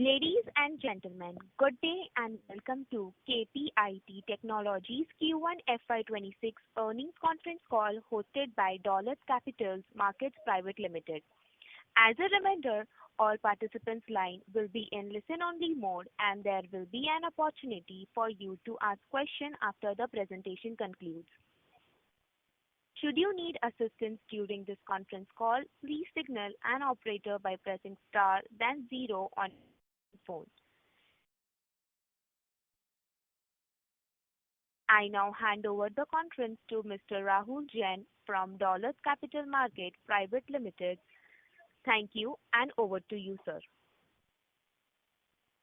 Ladies and gentlemen, good day and welcome to KPIT Technologies Q1 FY2026 earnings conference call hosted by Dolat Capital Markets Private Limited. As a reminder, all participants' line will be in listen-only mode and there will be an opportunity for you to ask questions after the presentation concludes. Should you need assistance during this conference call, please signal an operator by pressing star then zero on your phone. I now hand over the conference to Mr. Rahul Jain from Dolat Capital Market Private Limited. Thank you and over to you, sir.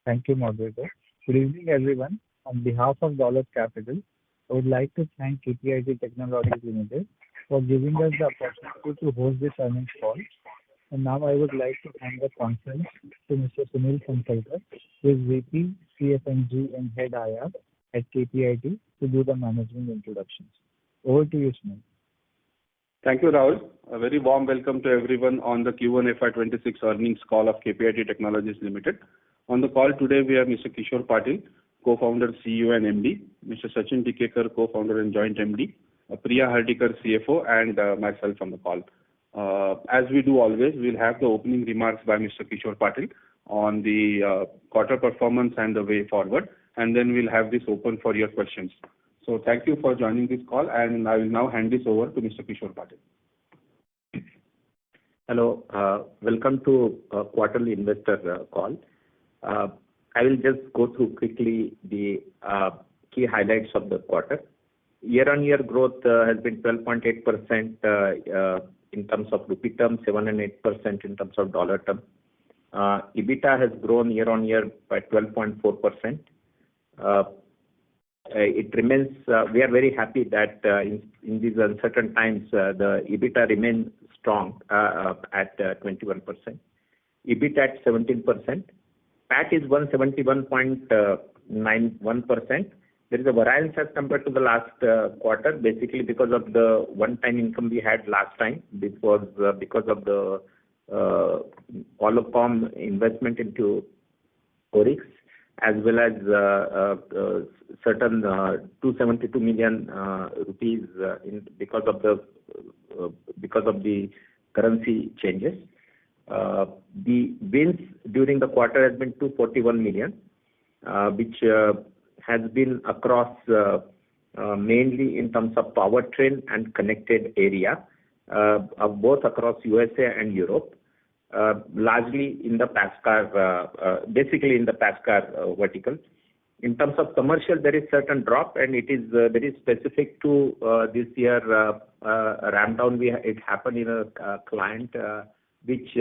Thank you, moderator. Good evening, everyone. On behalf of Dolat Capital, I would like to thank KPIT Technologies Limited for giving us the opportunity to host this earnings call. And now I would like to hand the conference to Mr. Sunil Phansalkar, who is VP, CFMG and Head IR at KPIT, to do the management introductions. Over to you, Sunil. Thank you, Rahul. A very warm welcome to everyone on the Q1 FY2026 earnings call of KPIT Technologies Limited. On the call today, we have Mr. Kishore Patil, Co-founder, CEO and MD, Mr. Sachin Tikekar, Co-founder and Joint MD, Priya Hardikar, CFO, and myself on the call. As we do always, we'll have the opening remarks by Mr. Kishore Patil on the quarter performance and the way forward, and then we'll have this open for your questions. So thank you for joining this call, and I will now hand this over to Mr. Kishore Patil. Hello, welcome to quarterly investor call. I will just go through quickly the key highlights of the quarter. Year-on-year growth has been 12.8% in terms of rupee terms, 7 and 8% in terms of dollar term. EBITDA has grown year-on-year by 12.4%. It remains. We are very happy that in these uncertain times, the EBITDA remains strong at 21%. EBIT at 17%. PAT is 171.91%. There is a variance as compared to the last quarter, basically because of the one-time income we had last time. This was because of the Qualcomm investment into Orix, as well as certain 272 million rupees because of the currency changes. The wins during the quarter has been 241 million, which has been across mainly in terms of powertrain and connected area, both across USA and Europe, largely in the pass car, basically in the pass car vertical. In terms of commercial, there is certain drop, and it is very specific to this year ramp down. It happened in a client, which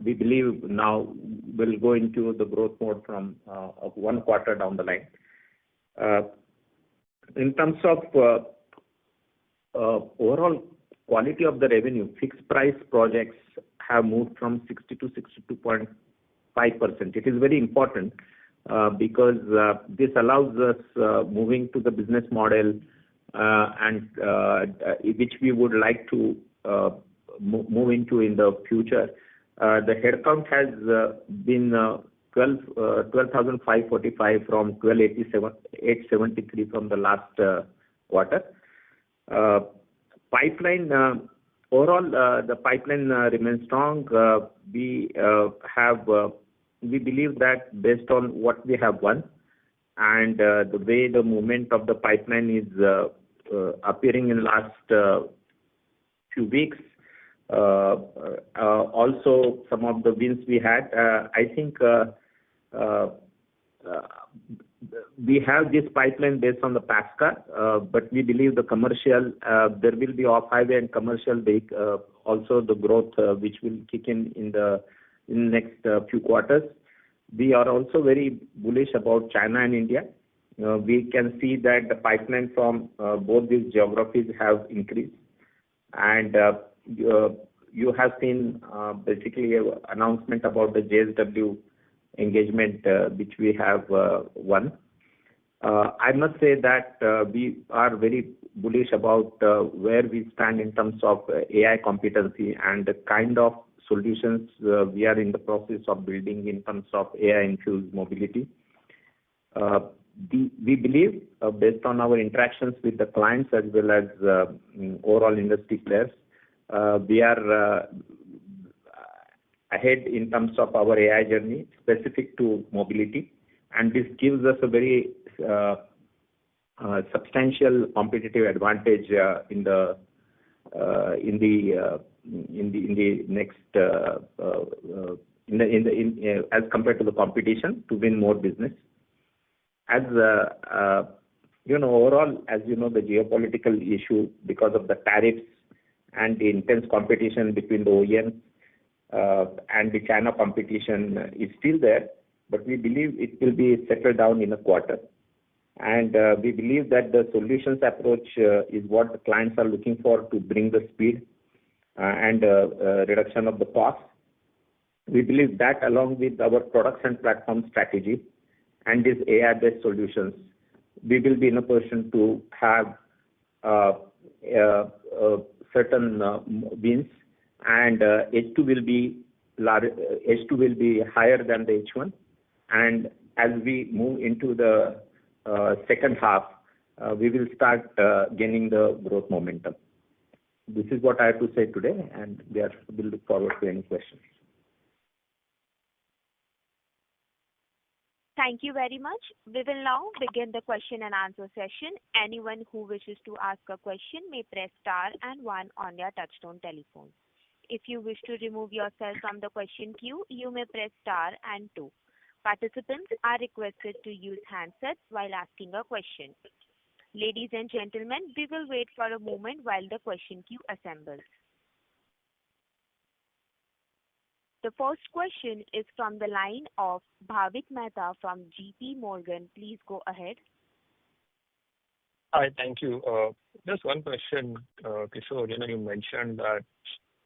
we believe now will go into the growth mode from one quarter down the line. In terms of overall quality of the revenue, fixed price projects have moved from 60 to 62.5%. It is very important because this allows us moving to the business model and which we would like to move into in the future. The headcount has been 12,545 from 12,873 from the last quarter. Pipeline overall, the pipeline remains strong. We believe that based on what we have won and the way the movement of the pipeline is appearing in last few weeks. Also, some of the wins we had, I think we have this pipeline based on the pass car, but we believe the commercial, there will be off-highway and commercial also the growth which will kick in the next few quarters. We are also very bullish about China and India. We can see that the pipeline from both these geographies have increased, and you have seen basically an announcement about the JSW engagement which we have won. I must say that we are very bullish about where we stand in terms of AI competency and the kind of solutions we are in the process of building in terms of AI-infused mobility. We believe, based on our interactions with the clients as well as overall industry players, we are ahead in terms of our AI journey specific to mobility, and this gives us a very substantial competitive advantage in the next as compared to the competition to win more business. As overall, as you know, the geopolitical issue because of the tariffs and the intense competition between the OEMs and the China competition is still there, but we believe it will be settled down in a quarter. And we believe that the solutions approach is what the clients are looking for to bring the speed and reduction of the cost. We believe that along with our products and platform strategy and these AI-based solutions, we will be in a position to have certain wins, and H2 will be higher than the H1. And as we move into the second half, we will start gaining the growth momentum. This is what I have to say today, and we'll look forward to any questions. Thank you very much. We will now begin the question and answer session. Anyone who wishes to ask a question may press star and one on their touchtone telephone. If you wish to remove yourself from the question queue, you may press star and two. Participants are requested to use handsets while asking a question. Ladies and gentlemen, we will wait for a moment while the question queue assembles. The first question is from the line of Bhavik Mehta from GP Morgan. Please go ahead. Hi, thank you. Just one question, Kishore. You mentioned that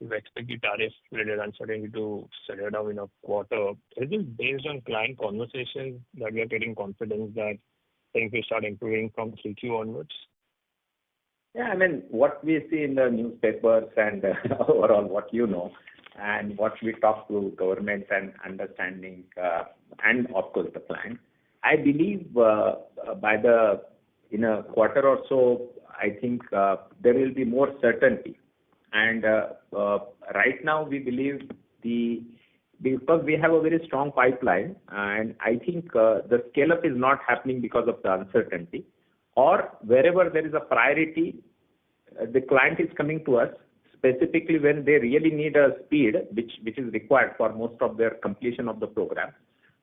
you expect the tariff-related uncertainty to settle down in a quarter. Is it based on client conversations that we are getting confidence that things will start improving from 3Q onwards? Yeah, I mean, what we see in the newspapers and overall what you know, and what we talk to governments and understanding, and of course the client, I believe in a quarter or so, I think there will be more certainty. And right now we believe because we have a very strong pipeline, and I think the scale up is not happening because of the uncertainty, or wherever there is a priority, the client is coming to us specifically when they really need a speed, which is required for most of their completion of the program.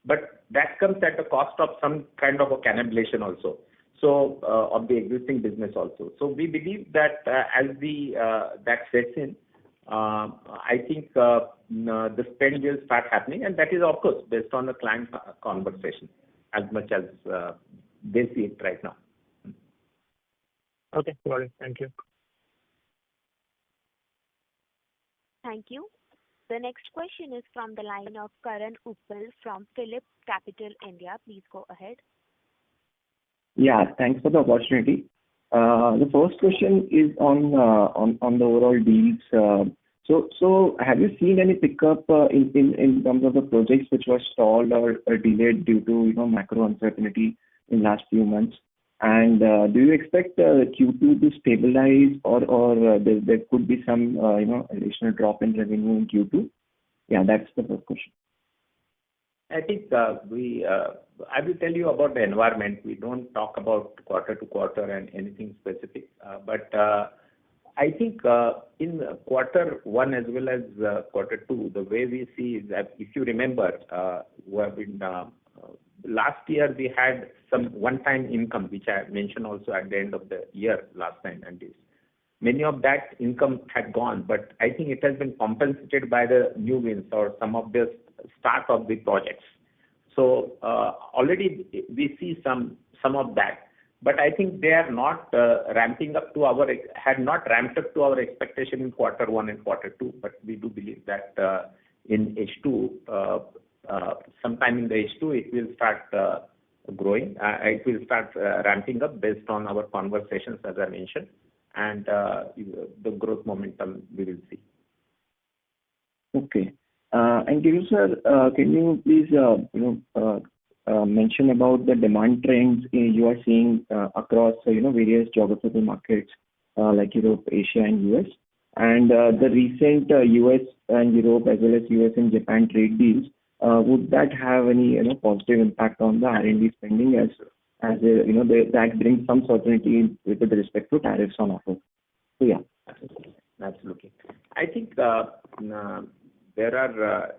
But that comes at the cost of some kind of a cannibalization also, so of the existing business also. So we believe that as that sets in, I think the spend will start happening, and that is of course based on the client conversation as much as they see it right now. Okay, got it. Thank you. Thank you. The next question is from the line of Karan Uppal from Phillip Capital India. Please go ahead. Yeah, thanks for the opportunity. The first question is on the overall deals. So have you seen any pickup in terms of the projects which were stalled or delayed due to macro uncertainty in last few months? And do you expect Q2 to stabilize, or there could be some additional drop in revenue in Q2? Yeah, that's the first question. I think I will tell you about the environment. We don't talk about quarter to quarter and anything specific. But I think in quarter one as well as quarter two, the way we see is that if you remember, last year we had some one-time income, which I mentioned also at the end of the year last time, and many of that income had gone, but I think it has been compensated by the new wins or some of the start of the projects. So already we see some of that, but I think they are not ramped up to our expectation in quarter one and quarter two. But we do believe that in H2, sometime in the H2, it will start growing. It will start ramping up based on our conversations, as I mentioned, and the growth momentum we will see. Okay. And Girish sir, can you please, mention about the demand trends you are seeing across, various geographical markets like Europe, Asia, and US, and the recent US and Europe as well as US and Japan trade deals. Would that have any, positive impact on the R&D spending that brings some certainty with respect to tariffs on offer? So yeah. Absolutely. I think there are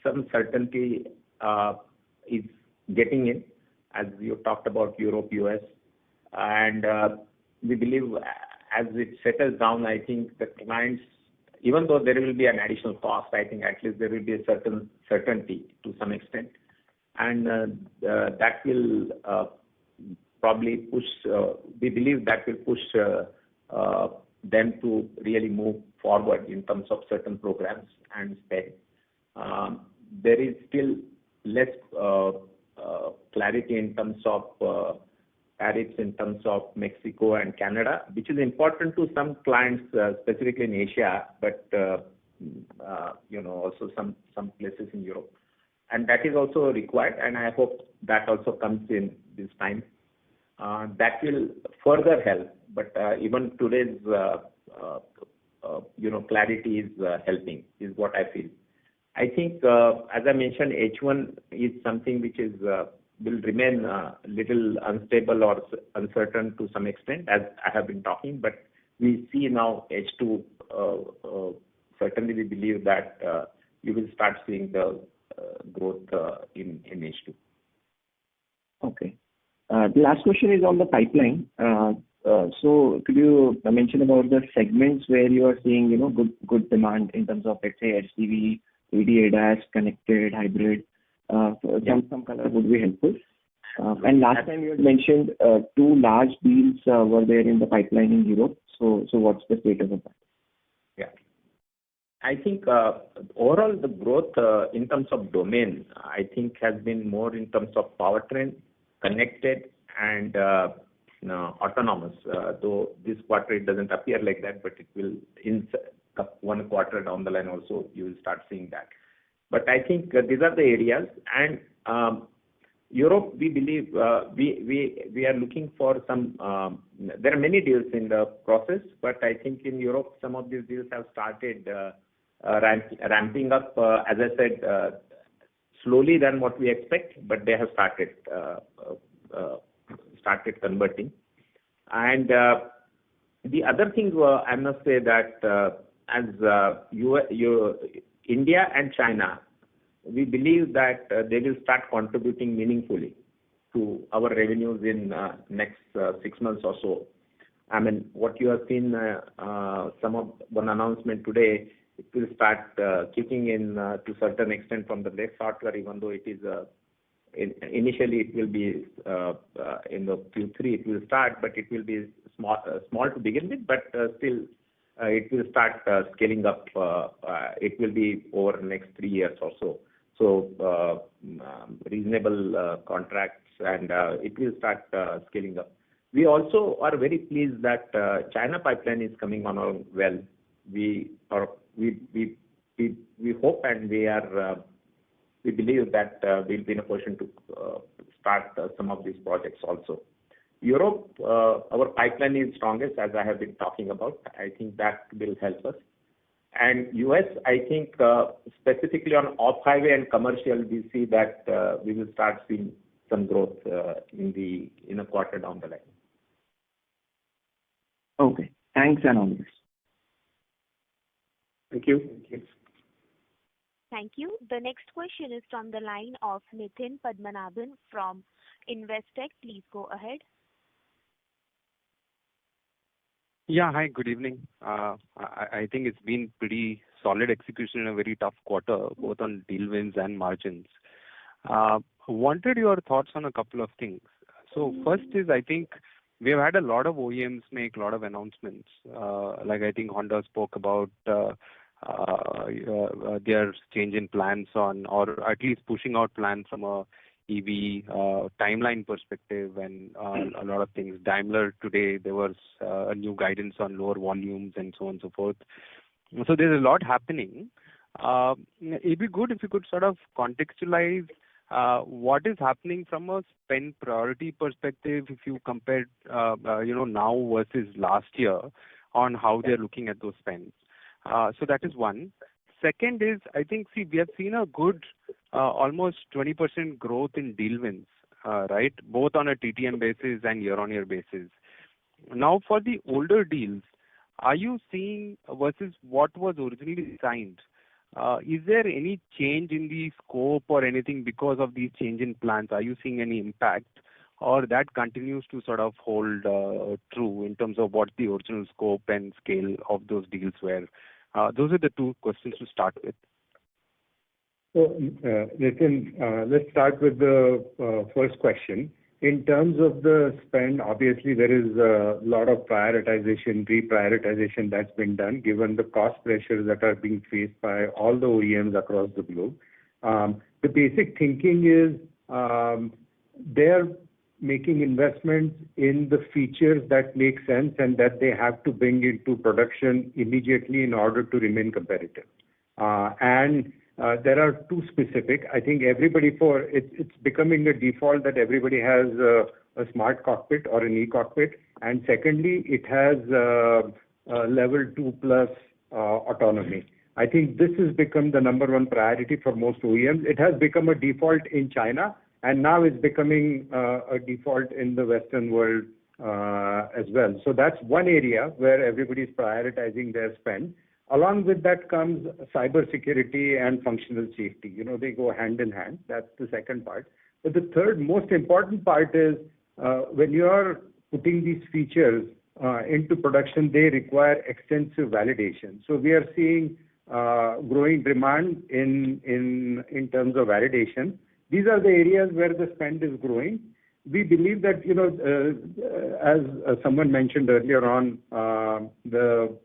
some certainty is getting in, as you talked about Europe, US, and we believe as it settles down, I think the clients, even though there will be an additional cost, I think at least there will be a certain certainty to some extent, and that will probably push. We believe that will push them to really move forward in terms of certain programs and spend. There is still less clarity in terms of tariffs in terms of Mexico and Canada, which is important to some clients, specifically in Asia, but also some places in Europe. And that is also required, and I hope that also comes in this time. That will further help, but even today's clarity is helping, is what I feel. I think, as I mentioned, H1 is something which is will remain a little unstable or uncertain to some extent, as I have been talking. But we see now H2. Certainly, we believe that you will start seeing the growth in H2. Okay. The last question is on the pipeline. So could you mention about the segments where you are seeing, good demand in terms of, let's say, HCV, AD, ADAS, connected, hybrid? Some color would be helpful. And last time you had mentioned 2 large deals were there in the pipeline in Europe. So what's the status of that? Yeah. I think overall the growth in terms of domain, I think has been more in terms of powertrain, connected, and autonomous. Though this quarter it doesn't appear like that, but it will in one quarter down the line also you will start seeing that. But I think these are the areas, and Europe, we believe we are looking for some. There are many deals in the process, but I think in Europe some of these deals have started ramping up. As I said, slowly than what we expect, but they have started converting. And the other thing I must say that as India and China, we believe that they will start contributing meaningfully to our revenues in next 6 months or so. I mean, what you have seen, one announcement today, it will start kicking in to certain extent from the next quarter, even though it is initially it will be in the Q3 it will start, but it will be small to begin with, but still it will start scaling up. It will be over the next 3 years or so. So reasonable contracts, and it will start scaling up. We also are very pleased that China pipeline is coming on well. We hope and we believe that we'll be in a position to start some of these projects also. Europe, our pipeline is strongest, as I have been talking about. I think that will help us. And US, I think specifically on off-highway and commercial, we see that we will start seeing some growth in a quarter down the line. Okay. Thanks and all this. Thank you. Thank you. The next question is from the line of Nitin Padmanabhan from Investec. Please go ahead. Yeah, hi, good evening. I think it's been pretty solid execution in a very tough quarter, both on deal wins and margins. Wanted your thoughts on a couple of things. So first is, I think we have had a lot of OEMs make a lot of announcements. Like I think Honda spoke about their change in plans on, or at least pushing out plans from a EV timeline perspective, and a lot of things. Daimler today, there was a new guidance on lower volumes and so on and so forth. So there's a lot happening. It'd be good if you could sort of contextualize what is happening from a spend priority perspective if you compare, now versus last year on how they're looking at those spends. So that is one. Second is, I think, we have seen a good almost 20% growth in deal wins, right? Both on a TTM basis and year-on-year basis. Now, for the older deals, are you seeing versus what was originally signed? Is there any change in the scope or anything because of these change in plans? Are you seeing any impact, or that continues to sort of hold true in terms of what the original scope and scale of those deals were? Those are the two questions to start with. So, Nitin, let's start with the first question. In terms of the spend, obviously there is a lot of prioritization, reprioritization that's been done given the cost pressures that are being faced by all the OEMs across the globe. The basic thinking is they're making investments in the features that make sense and that they have to bring into production immediately in order to remain competitive. There are two specific. I think it's becoming a default that everybody has a smart cockpit or an e-cockpit, and secondly, it has level 2 plus autonomy. I think this has become the number one priority for most OEMs. It has become a default in China, and now it's becoming a default in the Western world as well. So that's one area where everybody's prioritizing their spend. Along with that comes cybersecurity and functional safety. They go hand in hand. That's the second part. But the third most important part is when you are putting these features into production, they require extensive validation. So we are seeing growing demand in terms of validation. These are the areas where the spend is growing. We believe that, as someone mentioned earlier on, the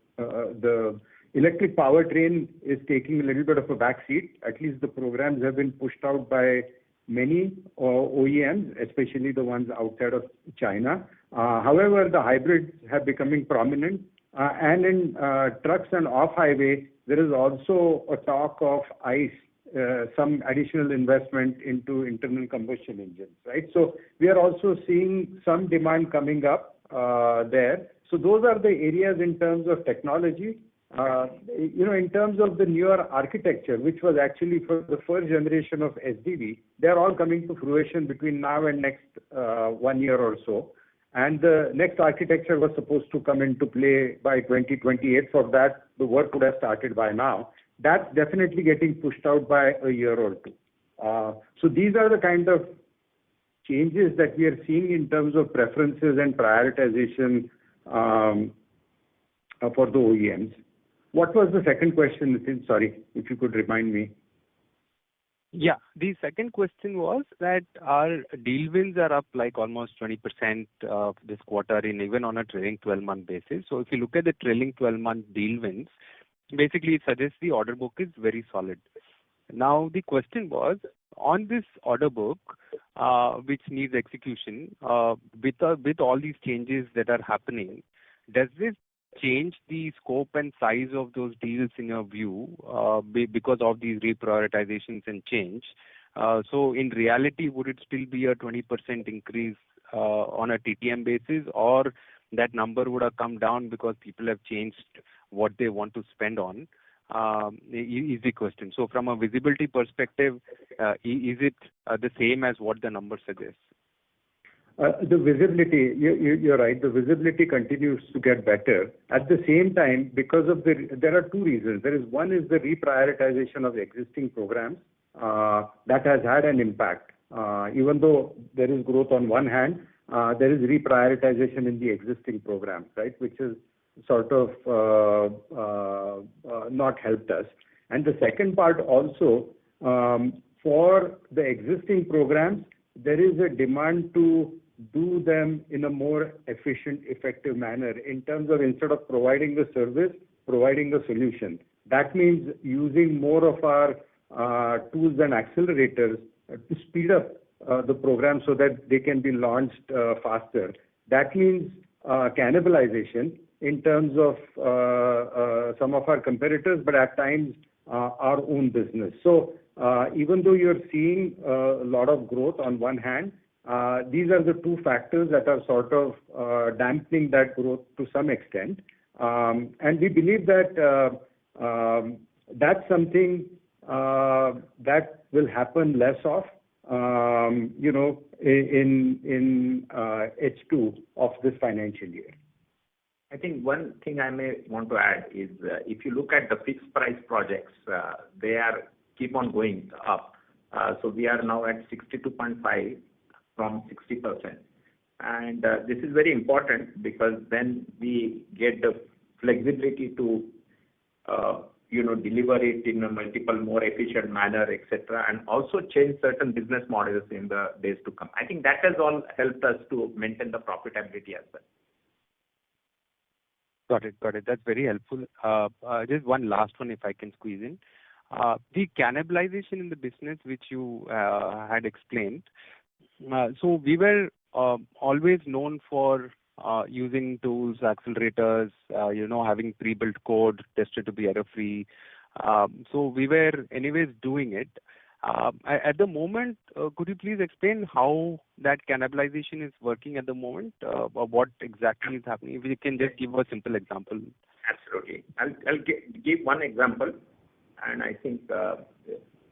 electric powertrain is taking a little bit of a backseat. At least the programs have been pushed out by many OEMs, especially the ones outside of China. However, the hybrids have becoming prominent. And in trucks and off-highway, there is also a talk of ICE, some additional investment into internal combustion engines, right? So we are also seeing some demand coming up there. So those are the areas in terms of technology. In terms of the newer architecture, which was actually for the first generation of SDV, they're all coming to fruition between now and next 1 year or so. And the next architecture was supposed to come into play by 2028. For that, the work would have started by now. That's definitely getting pushed out by a year or two. So these are the kind of changes that we are seeing in terms of preferences and prioritization for the OEMs. What was the second question, Nitin? Sorry, if you could remind me. Yeah, the second question was that our deal wins are up like almost 20% this quarter, even on a trailing 12-month basis. So if you look at the trailing 12-month deal wins, basically it suggests the order book is very solid. Now the question was, on this order book, which needs execution, with all these changes that are happening, does this change the scope and size of those deals in your view because of these reprioritizations and change? So in reality, would it still be a 20% increase on a TTM basis, or that number would have come down because people have changed what they want to spend on? Is the question. So from a visibility perspective, is it the same as what the number suggests? The visibility, you're right, the visibility continues to get better. At the same time, there are two reasons. One is the reprioritization of existing programs that has had an impact. Even though there is growth on one hand, there is reprioritization in the existing programs, right, which is sort of not helped us. And the second part also, for the existing programs, there is a demand to do them in a more efficient, effective manner in terms of instead of providing the service, providing the solution. That means using more of our tools and accelerators to speed up the program so that they can be launched faster. That means cannibalization in terms of some of our competitors, but at times our own business. So even though you're seeing a lot of growth on one hand, these are the two factors that are sort of dampening that growth to some extent. And we believe that that's something that will happen less of, in H2 of this financial year. I think one thing I may want to add is if you look at the fixed price projects, they are keep on going up. So we are now at 62.5 from 60%. And this is very important because then we get the flexibility to deliver it in a multiple more efficient manner, etc., and also change certain business models in the days to come. I think that has all helped us to maintain the profitability as well. Got it. That's very helpful. Just one last one, if I can squeeze in. The cannibalization in the business, which you had explained. So we were always known for using tools, accelerators, having pre-built code tested to be error-free. So we were anyways doing it. At the moment, could you please explain how that cannibalization is working at the moment, or what exactly is happening? If you can just give a simple example. Absolutely. I'll give one example. And I think,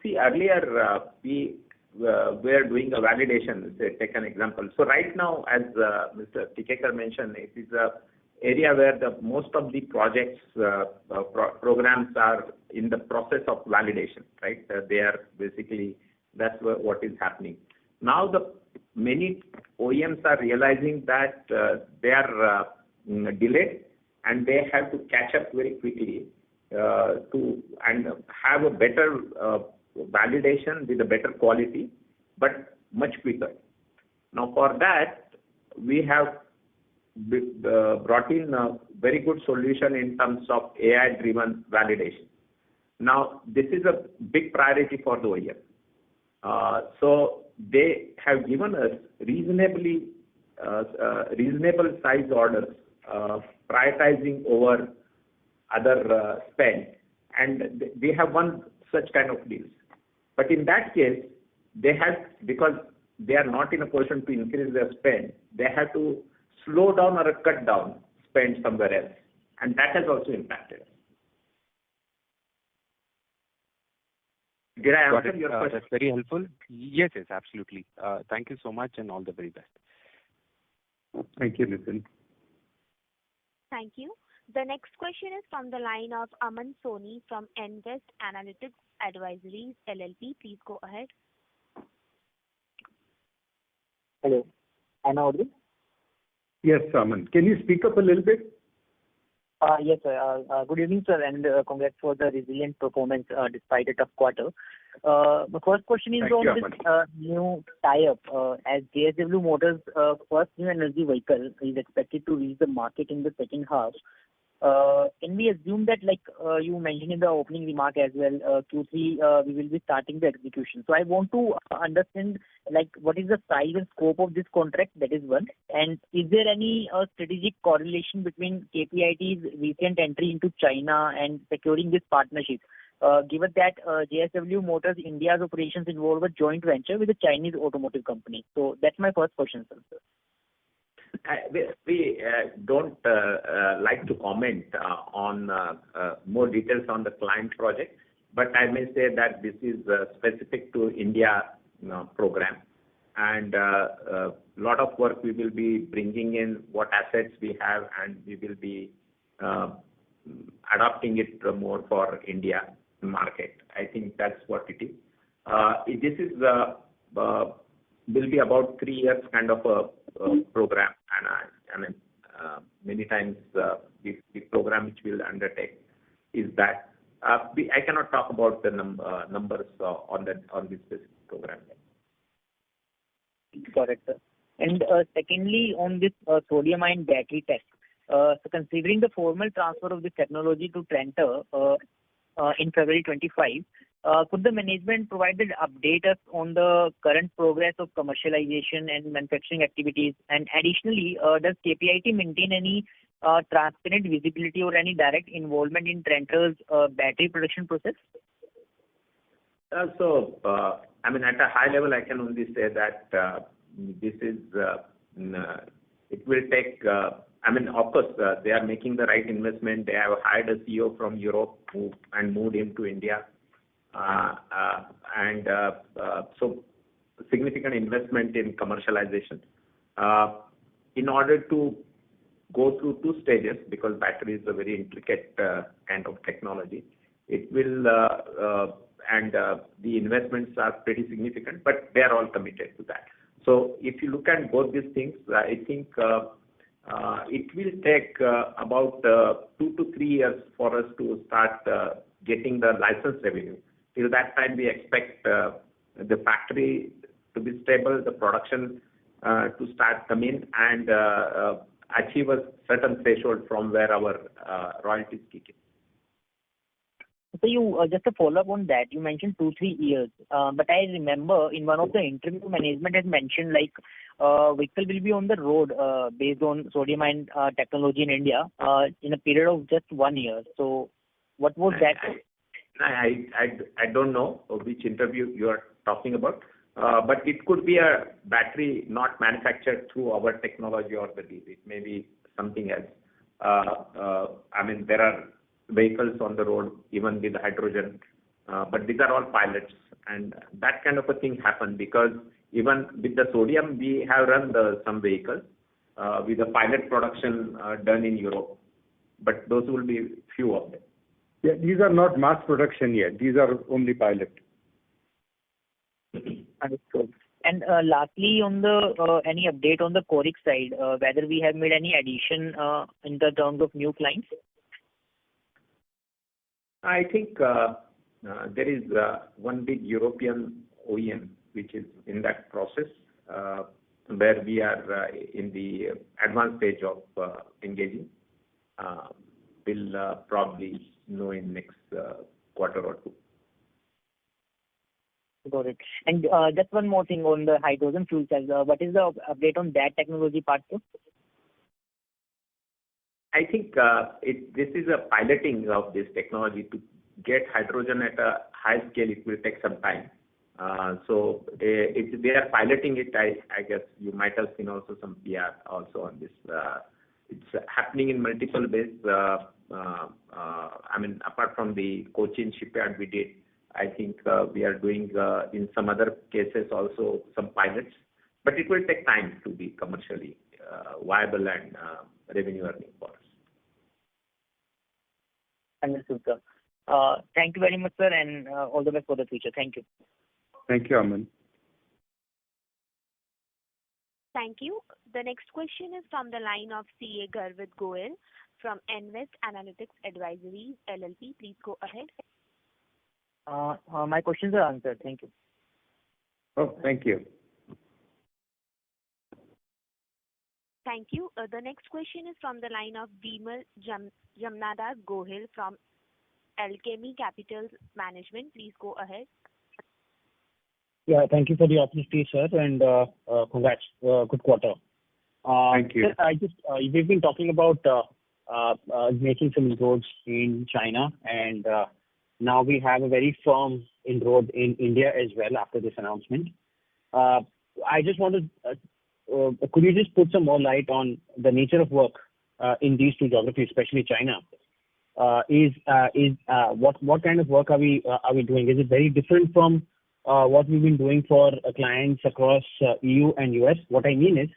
earlier we were doing a validation. Say, take an example. So right now, as Mr. Tikekar mentioned, it is a area where most of the projects, programs are in the process of validation, right? They are basically, that's what is happening. Now many OEMs are realizing that they are delayed and they have to catch up very quickly and have a better validation with a better quality, but much quicker. Now for that, we have brought in a very good solution in terms of AI-driven validation. Now, this is a big priority for the OEM. So they have given us reasonable size orders, prioritizing over other spend, and we have won such kind of deals. But in that case, because they are not in a position to increase their spend, they have to slow down or cut down spend somewhere else, and that has also impacted us. Did I answer your question? That's very helpful. Yes, absolutely. Thank you so much, and all the very best. Thank you, Nitin. Thank you. The next question is from the line of Aman Soni from Invest Analytics Advisories LLP. Please go ahead. Hello. Am I audible? Yes, Aman. Can you speak up a little bit? Yes, sir. Good evening, sir, and congrats for the resilient performance despite a tough quarter. The first question is on this new tie-up. As JSW Motors' first new energy vehicle is expected to reach the market in the second half, can we assume that, like you mentioned in the opening remark as well, Q3 we will be starting the execution. So I want to understand, like, what is the size and scope of this contract? That is one. And is there any strategic correlation between KPIT's recent entry into China and securing this partnership? Given that JSW Motors India's operations involve a joint venture with a Chinese automotive company. So that's my first question, sir. We don't like to comment on more details on the client project, but I may say that this is specific to India program, and a lot of work we will be bringing in, what assets we have, and we will be adopting it more for India market. I think that's what it is. This is will be about 3 years kind of a program, and I mean many times the program which we'll undertake is that I cannot talk about the numbers on this specific program. Correct, sir. And secondly, on this sodium-ion battery tech, so considering the formal transfer of this technology to Trenta in February 25, could the management provide an update us on the current progress of commercialization and manufacturing activities? And additionally, does KPIT maintain any transparent visibility or any direct involvement in Trenta's battery production process? I mean, at a high level, I can only say that this is, it will take, I mean, of course, they are making the right investment. They have hired a CEO from Europe and moved him to India. So significant investment in commercialization. In order to go through two stages, because battery is a very intricate kind of technology, it will, and the investments are pretty significant, but they are all committed to that. So if you look at both these things, I think it will take about 2 to 3 years for us to start getting the license revenue. Till that time, we expect the factory to be stable, the production to start coming and achieve a certain threshold from where our royalties kick in. So you just a follow up on that. You mentioned 2-3 years, but I remember in one of the interview, management had mentioned like vehicle will be on the road based on sodium ion technology in India in a period of just 1 year. So what was that? I don't know which interview you are talking about, but it could be a battery not manufactured through our technology or the deal. It may be something else. I mean, there are vehicles on the road even with hydrogen, but these are all pilots, and that kind of a thing happened because even with the sodium we have run some vehicles with the pilot production done in Europe, but those will be few of them. Yeah, these are not mass production yet. These are only pilot. Understood. And lastly, on the any update on the Coric side, whether we have made any addition in the terms of new clients? I think there is one big European OEM which is in that process where we are in the advanced stage of engaging. We'll probably know in next quarter or two. Got it. And just one more thing on the hydrogen fuel cells. What is the update on that technology part too? I think this is a piloting of this technology. To get hydrogen at a high scale, it will take some time. So they are piloting it. I guess you might have seen also some PR also on this. It's happening in multiple ways. I mean, apart from the Cochin shipyard we did, I think we are doing in some other cases also some pilots, but it will take time to be commercially viable and revenue earning for us. Understood, sir. Thank you very much, sir, and all the best for the future. Thank you. Thank you, Aman. Thank you. The next question is from the line of CA Garvit Goel from Invest Analytics Advisories LLP. Please go ahead. My questions are answered. Thank you. Oh, thank you. Thank you. The next question is from the line of Bimal Jamnadas Gohil from Alchemy Capital Management. Please go ahead. Yeah, thank you for the opportunity, sir, and congrats. Good quarter. Thank you. Sir, we've been talking about making some inroads in China, and now we have a very firm inroad in India as well after this announcement. I just wanted, could you just put some more light on the nature of work in these two geographies, especially China? What kind of work are we doing? Is it very different from what we've been doing for clients across EU and US? What I mean is,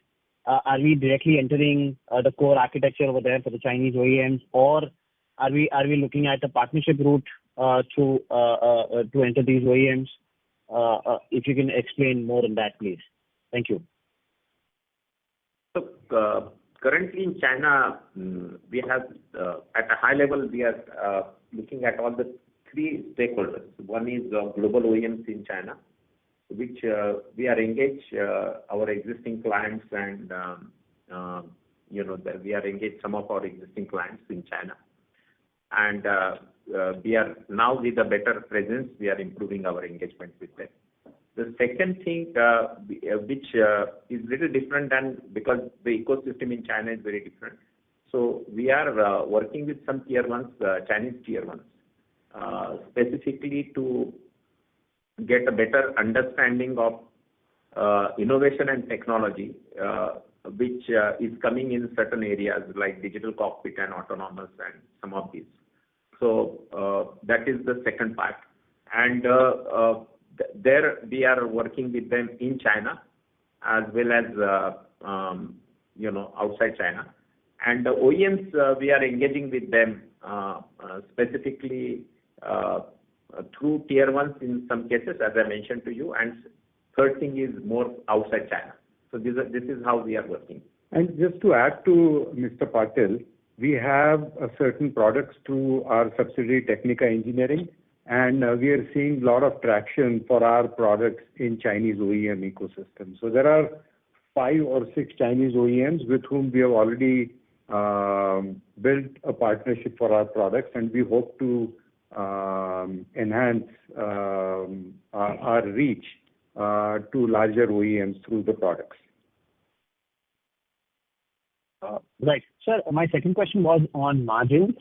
are we directly entering the core architecture over there for the Chinese OEMs, or are we looking at a partnership route to enter these OEMs? If you can explain more on that, please. Thank you. So currently in China, we have at a high level we are looking at all the three stakeholders. One is global OEMs in China, which we are engaged our existing clients, and we are engaged some of our existing clients in China, and we are now with a better presence. We are improving our engagement with them. The second thing, which is little different than, because the ecosystem in China is very different. So we are working with some tier ones, Chinese tier ones, specifically to get a better understanding of innovation and technology, which is coming in certain areas like digital cockpit and autonomous and some of these. So that is the second part. And there we are working with them in China as well as outside China. And the OEMs, we are engaging with them specifically through tier 1s in some cases, as I mentioned to you, and third thing is more outside China. So this is how we are working. And just to add to Mr. Patil, we have certain products through our subsidiary Technica Engineering, and we are seeing a lot of traction for our products in Chinese OEM ecosystem. So there are 5 or 6 Chinese OEMs with whom we have already built a partnership for our products, and we hope to enhance our reach to larger OEMs through the products. Right. Sir, my second question was on margins.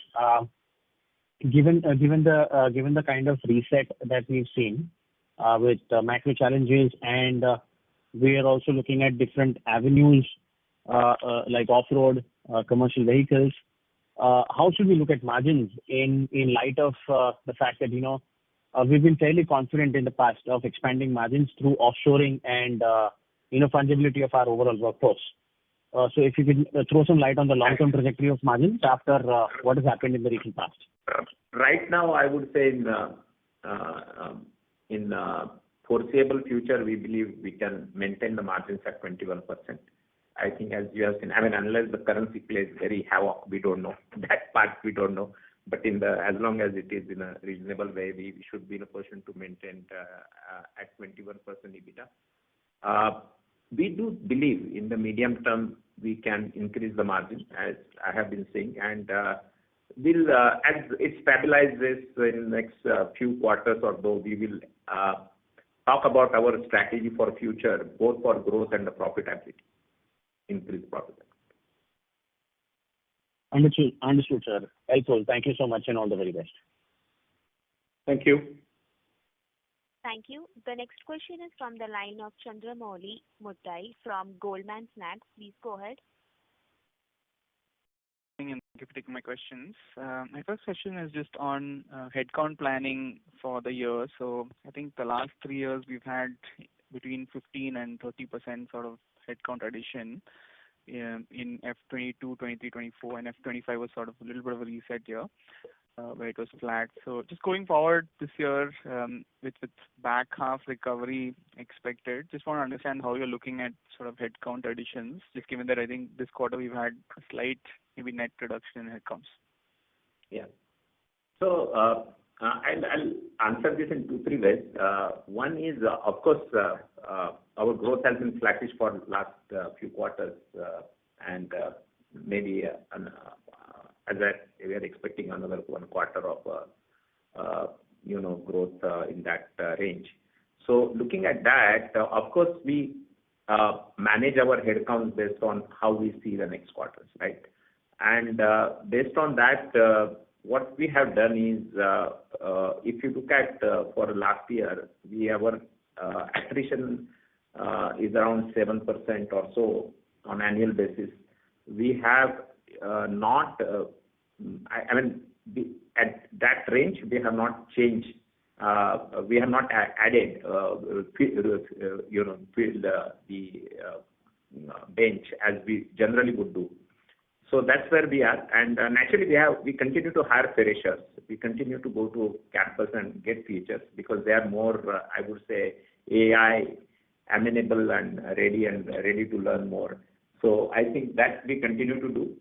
Given the kind of reset that we've seen with macro challenges, and we are also looking at different avenues like off-road, commercial vehicles. How should we look at margins in light of the fact that we've been fairly confident in the past of expanding margins through offshoring and fungibility of our overall workforce. So if you could throw some light on the long-term trajectory of margins after what has happened in the recent past. Right now, I would say in foreseeable future, we believe we can maintain the margins at 21%. I think as you have seen, unless the currency plays very havoc, we don't know. That part we don't know. But as long as it is in a reasonable way, we should be in a position to maintain at 21% EBITDA. We do believe in the medium term we can increase the margin, as I have been saying, and we'll as it stabilizes in the next few quarters or so, we will talk about our strategy for future, both for growth and the profitability, increased profitability. Understood, sir. Helpful. Thank you so much, and all the very best. Thank you. Thank you. The next question is from the line of Chandramouli Muthiah from Goldman Sachs. Please go ahead. And thank you for taking my questions. My first question is just on headcount planning for the year. So I think the last 3 years we've had between 15 and 30% sort of headcount addition in F22, 23, 24, and F25 was sort of a little bit of a reset year where it was flat. So just going forward this year with back half recovery expected, just want to understand how you're looking at sort of headcount additions, just given that I think this quarter we've had a slight maybe net reduction in headcounts. Yeah. So I'll answer this in 2-3 ways. One is, of course, our growth has been flattish for last few quarters, and maybe as we are expecting another 1 quarter of growth in that range. So looking at that, of course, we manage our headcount based on how we see the next quarters, right? And based on that, what we have done is, if you look at for last year, our attrition is around 7% or so on annual basis. We have not, at that range, we have not changed. We have not added, filled the bench as we generally would do. So that's where we are, and naturally we continue to hire freshers. We continue to go to campus and get teachers because they are more, I would say, AI amenable and ready to learn more. So I think that we continue to do.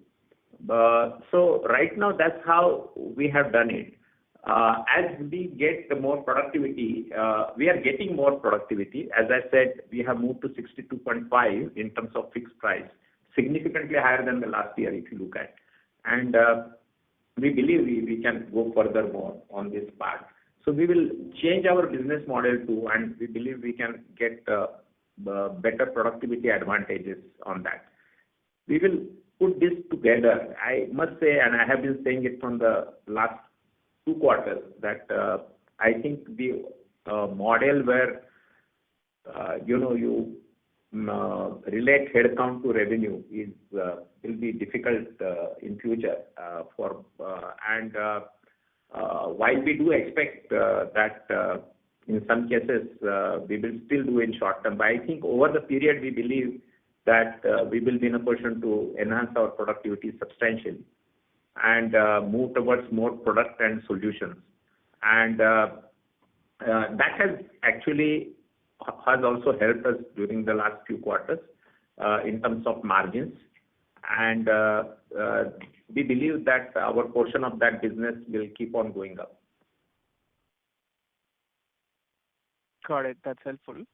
So right now that's how we have done it. As we get more productivity, we are getting more productivity. As I said, we have moved to 62.5 in terms of fixed price, significantly higher than the last year if you look at. And we believe we can go further more on this part. So we will change our business model too, and we believe we can get better productivity advantages on that. We will put this together. I must say, and I have been saying it from the last 2 quarters, that I think model where you relate headcount to revenue will be difficult in future. While we do expect that in some cases we will still do in short term, but I think over the period we believe that we will be in a position to enhance our productivity substantially and move towards more product and solutions. And that has also helped us during the last few quarters in terms of margins. And we believe that our portion of that business will keep on going up. Got it. That's helpful.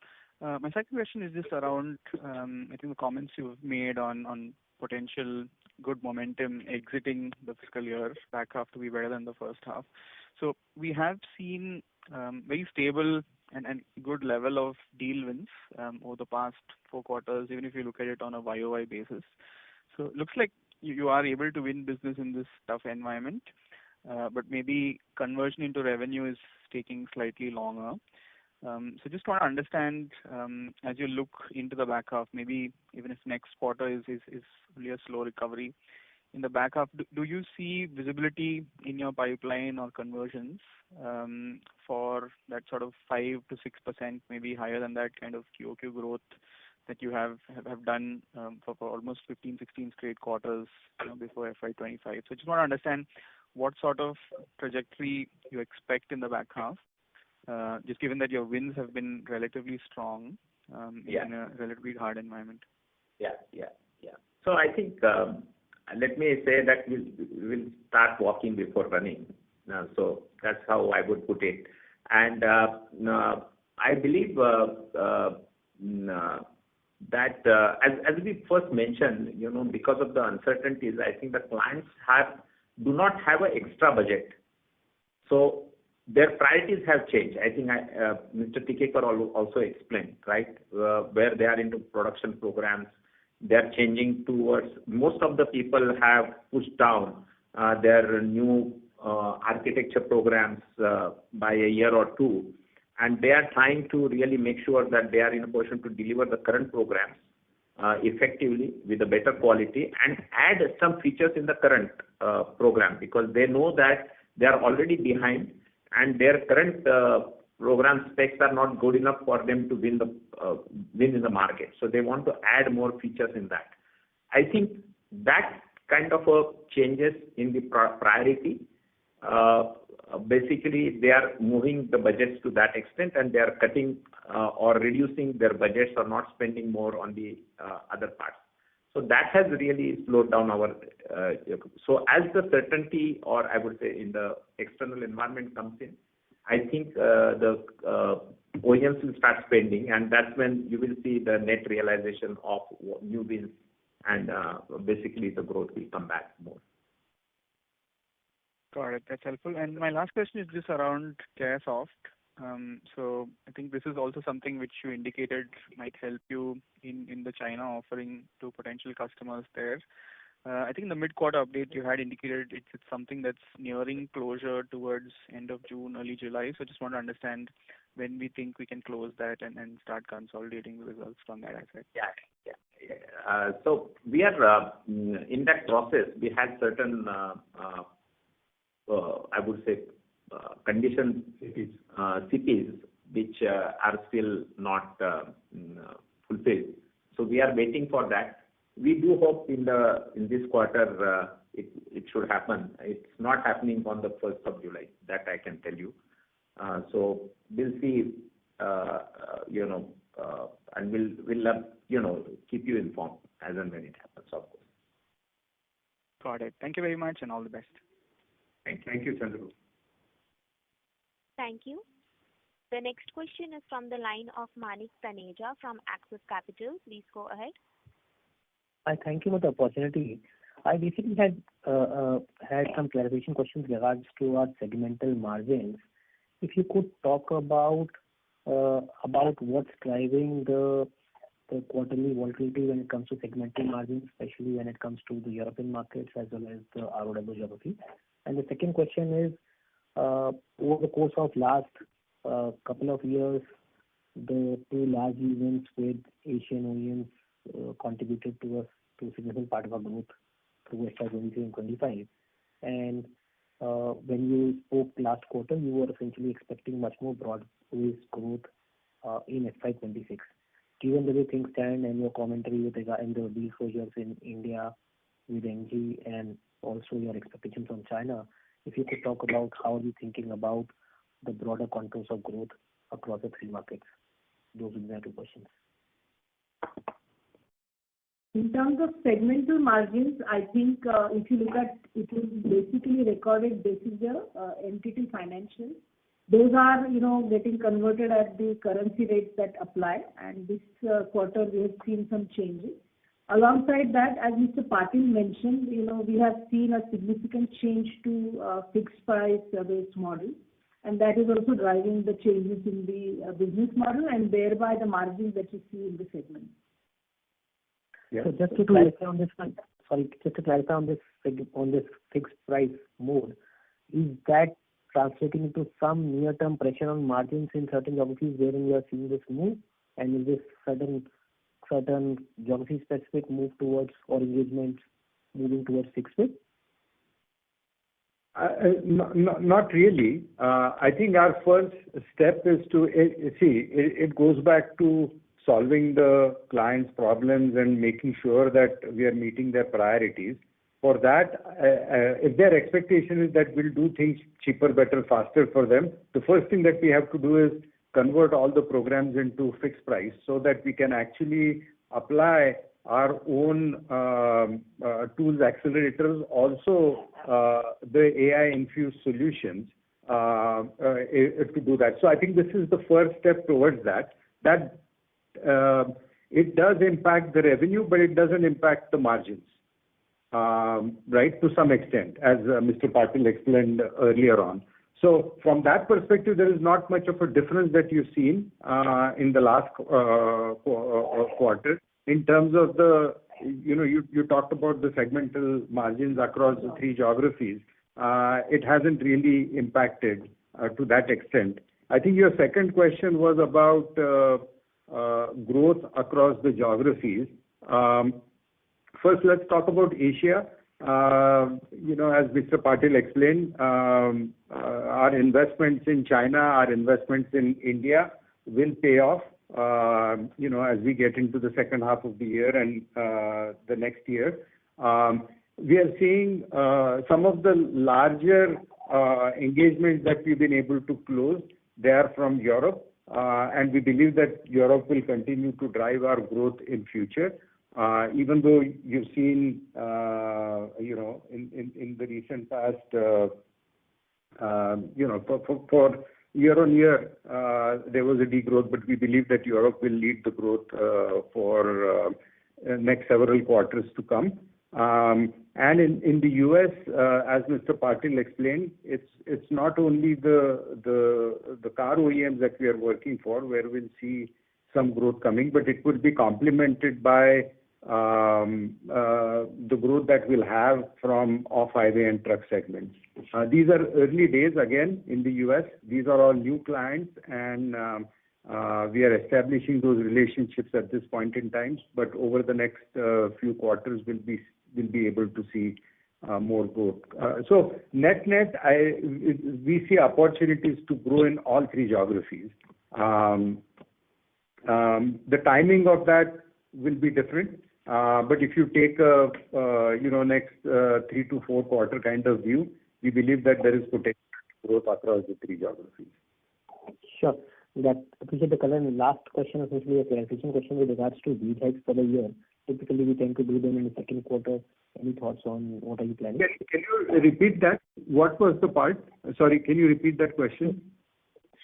My second question is just around, I think the comments you've made on potential good momentum exiting the fiscal year, back half to be better than the first half. So we have seen very stable and good level of deal wins over the past 4 quarters, even if you look at it on a YOY basis. So it looks like you are able to win business in this tough environment, but maybe conversion into revenue is taking slightly longer. So just want to understand, as you look into the back half, maybe even if next quarter is really a slow recovery, in the back half, do you see visibility in your pipeline or conversions for that sort of 5 to 6%, maybe higher than that kind of QOQ growth that you have done for almost 15, 16 straight quarters before FY25? So just want to understand what sort of trajectory you expect in the back half, just given that your wins have been relatively strong in a relatively hard environment. Yeah. So I think, let me say that we'll start walking before running. So that's how I would put it. And I believe that as we first mentioned, because of the uncertainties, I think the clients do not have an extra budget. So their priorities have changed. I think Mr. Tikekar also explained, right, where they are into production programs. They are changing towards, most of the people have pushed down their new architecture programs by a year or two, and they are trying to really make sure that they are in a position to deliver the current programs effectively with a better quality and add some features in the current program, because they know that they are already behind and their current program specs are not good enough for them to win in the market. So they want to add more features in that. I think that kind of changes in the priority. Basically, they are moving the budgets to that extent, and they are cutting or reducing their budgets or not spending more on the other parts. So that has really slowed down our. So as the certainty, or I would say in the external environment comes in, I think the OEMs will start spending, and that's when you will see the net realization of new wins, and basically the growth will come back more. Got it. That's helpful. And my last question is just around Caresoft. So I think this is also something which you indicated might help you in the China offering to potential customers there. I think in the mid-quarter update you had indicated it's something that's nearing closure towards end of June, early July. So just want to understand when we think we can close that and start consolidating the results from that asset. Yeah. So we are in that process. We had certain, I would say, conditions, CPs, which are still not fulfilled. So we are waiting for that. We do hope in this quarter it should happen. It's not happening on the 1st of July. That I can tell you. So we'll see, and we'll keep you informed as and when it happens, of course. Got it. Thank you very much, and all the best. Thank you, Chandru. Thank you. The next question is from the line of Manik Taneja from Axis Capital. Please go ahead. I thank you for the opportunity. I basically had some clarification questions regards to our segmental margins. If you could talk about what's driving the quarterly volatility when it comes to segmental margins, especially when it comes to the European markets as well as the ROW geography. And the second question is, over the course of last couple of years, the two large events with Asian OEMs contributed to a significant part of our growth through FY23 and 25. And when you spoke last quarter, you were essentially expecting much more broad-based growth in FY26. Given the way things stand and your commentary with regard and the deal closures in India with NG and also your expectations from China, if you could talk about how you're thinking about the broader contours of growth across the three markets. Those would be my two questions. In terms of segmental margins, I think if you look at it, is basically recorded basis the entity financials. Those are, getting converted at the currency rates that apply. And this quarter, we have seen some changes. Alongside that, as Mr. Patil mentioned, we have seen a significant change to fixed price based model. And that is also driving the changes in the business model and thereby the margins that you see in the segment. Yeah. So just to clarify on this, on this fixed price mode, is that translating into some near-term pressure on margins in certain geographies wherein you are seeing this move? And is this certain geography-specific move towards or engagements moving towards fixed rate? Not really. I think our first step is to it goes back to solving the client's problems and making sure that we are meeting their priorities. For that, if their expectation is that we'll do things cheaper, better, faster for them, the first thing that we have to do is convert all the programs into fixed price so that we can actually apply our own tools, accelerators, also the AI-infused solutions to do that. So I think this is the first step towards that. That it does impact the revenue, but it doesn't impact the margins, right, to some extent, as Mr. Patil explained earlier on. So from that perspective, there is not much of a difference that you've seen in the last quarter. In terms of the, you talked about the segmental margins across the three geographies. It hasn't really impacted to that extent. I think your second question was about growth across the geographies. First, let's talk about Asia. As Mr. Patil explained, our investments in China, our investments in India will pay off, as we get into the second half of the year and the next year. We are seeing some of the larger engagements that we've been able to close. They are from Europe, and we believe that Europe will continue to drive our growth in future. Even though you've seen, in the recent past, for year on year, there was a degrowth, but we believe that Europe will lead the growth for next several quarters to come. And in the US, as Mr. Patil explained, it's not only the car OEMs that we are working for where we'll see some growth coming, but it will be complemented by the growth that we'll have from off-highway and truck segments. These are early days again in the US. These are all new clients, and we are establishing those relationships at this point in time. But over the next few quarters, we'll be able to see more growth. So net, we see opportunities to grow in all three geographies. The timing of that will be different. But if you take a next 3 to 4 quarter kind of view, we believe that there is potential growth across the three geographies. Sure. Appreciate the color. And the last question, essentially a clarification question with regards to wage hikes for the year. Typically, we tend to do them in the second quarter. Any thoughts on what are you planning? Can you repeat that? What was the part? Sorry, can you repeat that question?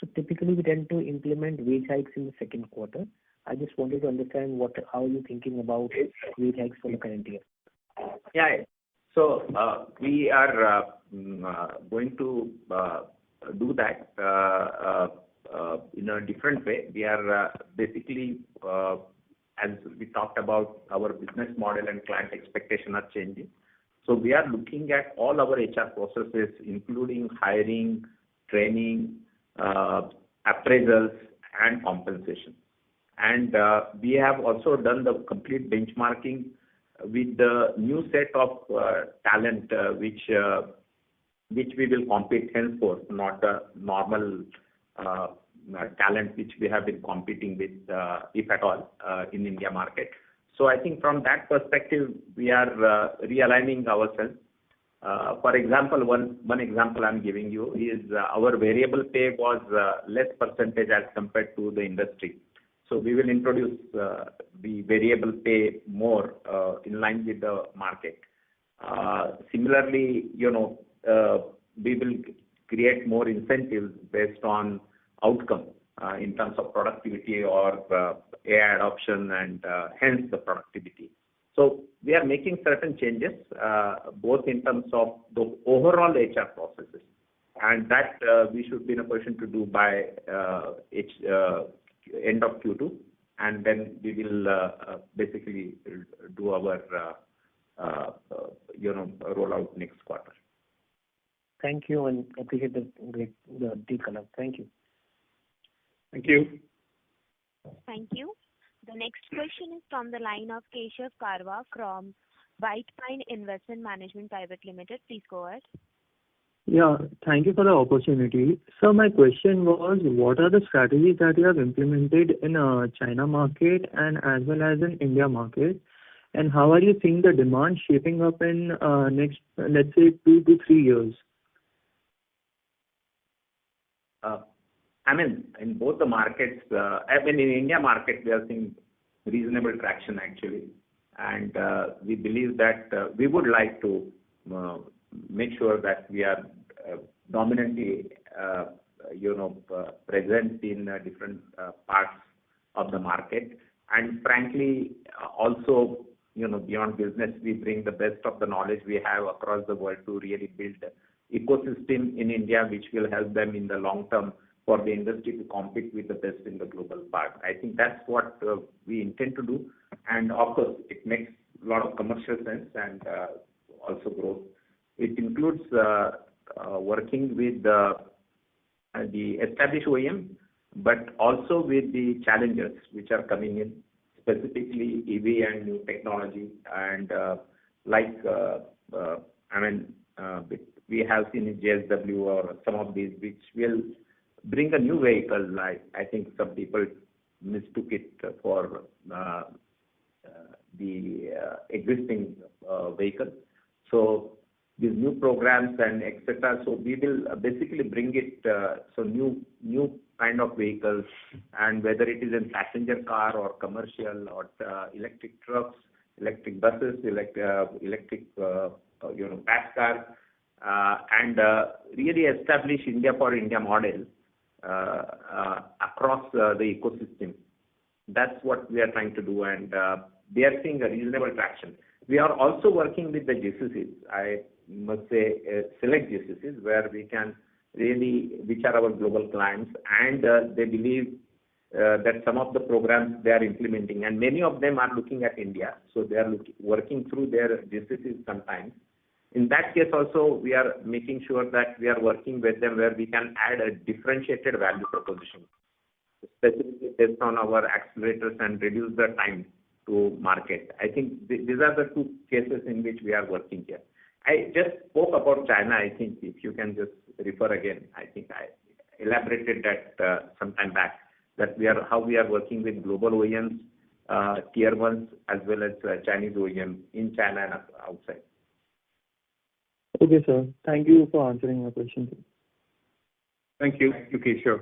So typically, we tend to implement wage hikes in the second quarter. I just wanted to understand how are you thinking about wage hikes for the current year? Yeah. So we are going to do that in a different way. We are basically, as we talked about, our business model and client expectation are changing. So we are looking at all our HR processes, including hiring, training, appraisals, and compensation. And we have also done the complete benchmarking with the new set of talent which we will compete henceforth, not the normal talent which we have been competing with, if at all, in India market. So I think from that perspective, we are realigning ourselves. For example, one example I'm giving you is our variable pay was less percentage as compared to the industry. So we will introduce the variable pay more in line with the market. Similarly, we will create more incentives based on outcome in terms of productivity or AI adoption and hence the productivity. So we are making certain changes both in terms of the overall HR processes, and that we should be in a position to do by end of Q2, and then we will basically do our rollout next quarter. Thank you, and appreciate the deep color. Thank you. Thank you. Thank you. The next question is from the line of Keshav Karwa from White Pine Investment Management Private Limited. Please go ahead. Yeah, thank you for the opportunity. So my question was, what are the strategies that you have implemented in China market and as well as in India market, and how are you seeing the demand shaping up in next, let's say, 2 to 3 years? In both the markets, in India market, we are seeing reasonable traction actually, and we believe that we would like to make sure that we are dominantly, present in different parts of the market, and frankly, also, beyond business, we bring the best of the knowledge we have across the world to really build ecosystem in India, which will help them in the long term for the industry to compete with the best in the global part. I think that's what we intend to do, and of course, it makes a lot of commercial sense and also growth. It includes working with the established OEM, but also with the challengers which are coming in, specifically EV and new technology, and we have seen in JSW or some of these which will bring a new vehicle. I think some people mistook it for the existing vehicle. So these new programs and etc. So we will basically bring it new kind of vehicles, and whether it is in passenger car or commercial or electric trucks, electric buses, electric pack cars, and really establish India for India model across the ecosystem. That's what we are trying to do, and we are seeing a reasonable traction. We are also working with the GCCs, I must say, select GCCs, where we can really, which are our global clients, and they believe that some of the programs they are implementing, and many of them are looking at India, so they are working through their GCCs sometimes. In that case also, we are making sure that we are working with them where we can add a differentiated value proposition, specifically based on our accelerators and reduce the time to market. I think these are the 2 cases in which we are working here. I just spoke about China. I think if you can just refer again, I think I elaborated that some time back, that how we are working with global OEMs, tier 1s, as well as Chinese OEM in China and outside. Okay, sir. Thank you for answering my question. Thank you. Okay, sure.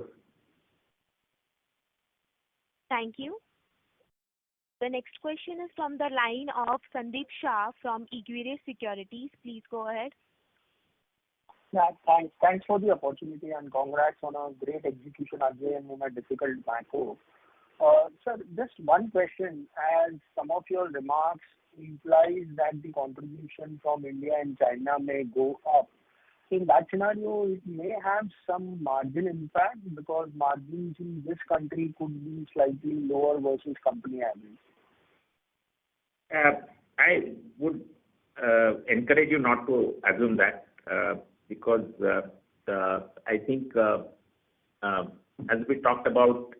Thank you. The next question is from the line of Sandeep Shah from Equirus Securities. Please go ahead. Yeah, thanks for the opportunity, and congrats on a great execution again in a difficult macro. Sir, just one question. As some of your remarks implies that the contribution from India and China may go up, in that scenario, it may have some margin impact because margins in this country could be slightly lower versus company average. I would encourage you not to assume that because I think as we talked about,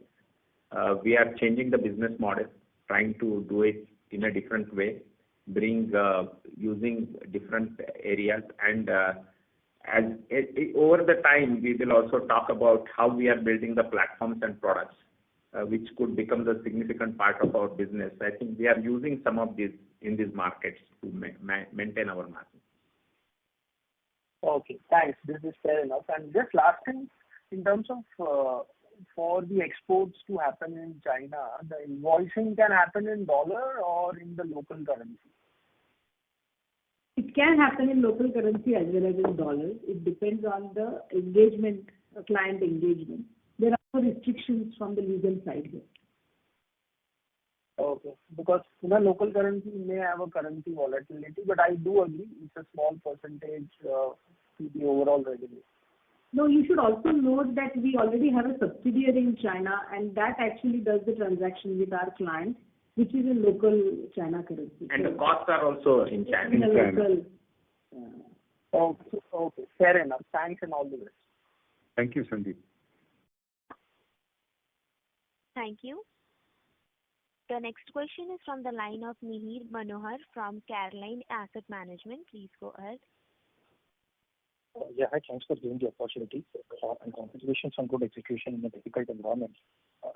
we are changing the business model, trying to do it in a different way, using different areas, and over the time, we will also talk about how we are building the platforms and products, which could become the significant part of our business. I think we are using some of these in these markets to maintain our margin. Okay, thanks. This is fair enough. And just last thing, in terms of for the exports to happen in China, the invoicing can happen in dollar or in the local currency? It can happen in local currency as well as in dollars. It depends on the engagement, client engagement. There are no restrictions from the legal side here. Okay, because in a local currency may have a currency volatility, but I do agree it's a small percentage to the overall revenue. No, you should also note that we already have a subsidiary in China, and that actually does the transaction with our client, which is in local China currency. And the costs are also in China. In a local. Okay, fair enough. Thanks and all the best. Thank you, Sandeep. Thank you. The next question is from the line of Mihir Manohar from Caroline Asset Management. Please go ahead. Yeah, hi, thanks for giving the opportunity and congratulations on good execution in a difficult environment.